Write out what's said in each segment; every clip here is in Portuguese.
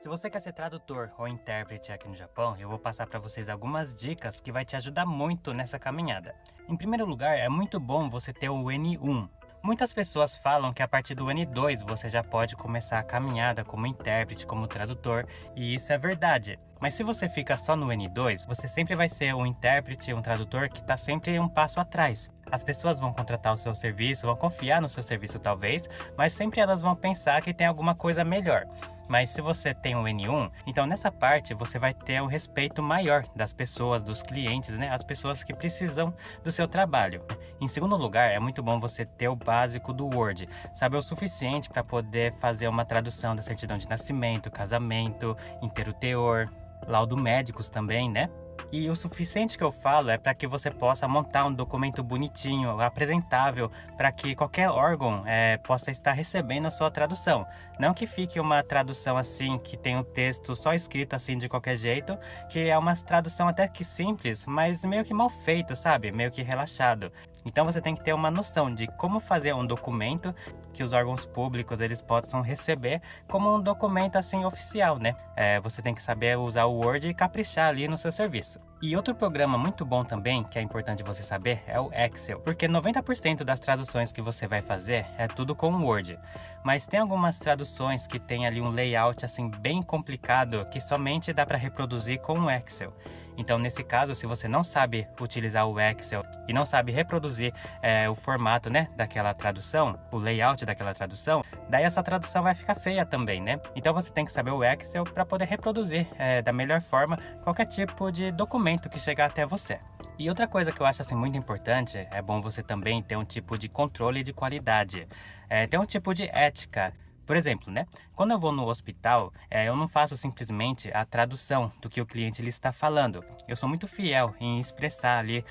Se você quer ser tradutor ou intérprete aqui no Japão, eu vou passar para vocês algumas dicas que vai te ajudar muito nessa caminhada. Em primeiro lugar, é muito bom você ter o N1. Muitas pessoas falam que a partir do N2 você já pode começar a caminhada como intérprete, como tradutor, e isso é verdade. Mas se você fica só no N2, você sempre vai ser um intérprete, um tradutor que está sempre um passo atrás. As pessoas vão contratar o seu serviço, vão confiar no seu serviço talvez, mas sempre elas vão pensar que tem alguma coisa melhor. Mas se você tem o N1, então nessa parte você vai ter um respeito maior das pessoas, dos clientes, né? As pessoas que precisam do seu trabalho. Em segundo lugar, é muito bom você ter o básico do Word, saber o suficiente para poder fazer uma tradução da certidão de nascimento, casamento, inteiro teor, laudo médicos também, né? E o suficiente que eu falo é para que você possa montar um documento bonitinho, apresentável, para que qualquer órgão possa estar recebendo a sua tradução. Não que fique uma tradução assim, que tem o texto só escrito assim de qualquer jeito, que é uma tradução até que simples, mas meio que mal feito, sabe? Meio que relaxado. Então você tem que ter uma noção de como fazer um documento que os órgãos públicos eles possam receber como um documento assim oficial, né? Você tem que saber usar o Word e caprichar ali no seu serviço. E outro programa muito bom também, que é importante você saber, é o Excel, porque 90% das traduções que você vai fazer é tudo com o Word. Mas tem algumas traduções que tem ali um layout assim bem complicado que somente dá para reproduzir com o Excel. Então, nesse caso, se você não sabe utilizar o Excel e não sabe reproduzir o formato, né, daquela tradução, o layout daquela tradução, daí essa tradução vai ficar feia também, né? Então, você tem que saber o Excel para poder reproduzir da melhor forma qualquer tipo de documento que chegar até você. E outra coisa que eu acho assim muito importante, é bom você também ter um tipo de controle de qualidade, ter um tipo de ética. Por exemplo, né? Quando eu vou no hospital, eu não faço simplesmente a tradução do que o cliente ele está falando. Eu sou muito fiel em expressar ali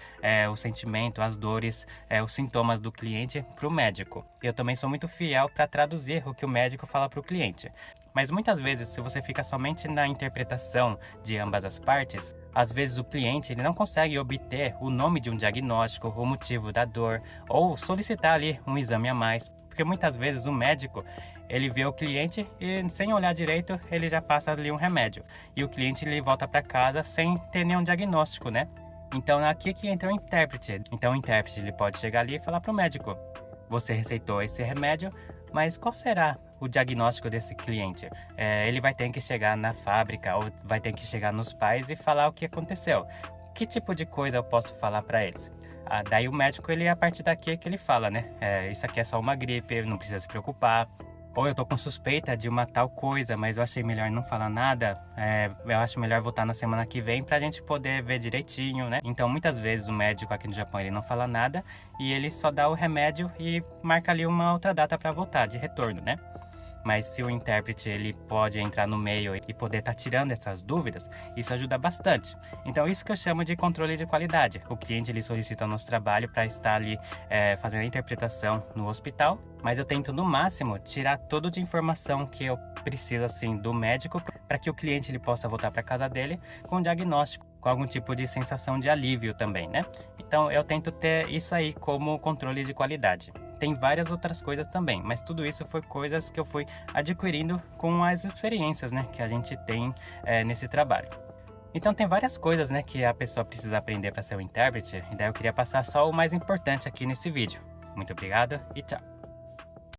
o sentimento, as dores, os sintomas do cliente para o médico. Eu também sou muito fiel para traduzir o que o médico fala para o cliente. Mas muitas vezes, se você fica somente na interpretação de ambas as partes, às vezes o cliente ele não consegue obter o nome de um diagnóstico, o motivo da dor, ou solicitar ali um exame a mais. Porque muitas vezes o médico ele vê o cliente e sem olhar direito ele já passa ali um remédio. E o cliente ele volta para casa sem ter nenhum diagnóstico, né? Então é aqui que entra o intérprete. Então o intérprete ele pode chegar ali e falar para o médico: você receitou esse remédio, mas qual será o diagnóstico desse cliente? Ele vai ter que chegar na fábrica ou vai ter que chegar nos pais e falar o que aconteceu. Que tipo de coisa eu posso falar para eles? Daí o médico, ele a partir daqui é que ele fala, né? Isso aqui é só uma gripe, não precisa se preocupar. Ou eu tô com suspeita de uma tal coisa, mas eu achei melhor não falar nada. Eu acho melhor voltar na semana que vem pra gente poder ver direitinho, né? Então, muitas vezes o médico aqui no Japão, ele não fala nada e ele só dá o remédio e marca ali uma outra data pra voltar, de retorno, né? Mas se o intérprete ele pode entrar no meio e poder estar tirando essas dúvidas, isso ajuda bastante. Então isso que eu chamo de controle de qualidade. O cliente ele solicita o nosso trabalho para estar ali fazendo a interpretação no hospital, mas eu tento no máximo tirar toda de informação que eu preciso assim do médico para que o cliente ele possa voltar para casa dele com um diagnóstico, com algum tipo de sensação de alívio também, né? Então eu tento ter isso aí como controle de qualidade. Tem várias outras coisas também, mas tudo isso foi coisas que eu fui adquirindo com as experiências, né, que a gente tem nesse trabalho. Então tem várias coisas, né, que a pessoa precisa aprender para ser um intérprete, e daí eu queria passar só o mais importante aqui nesse vídeo. Muito obrigado e tchau!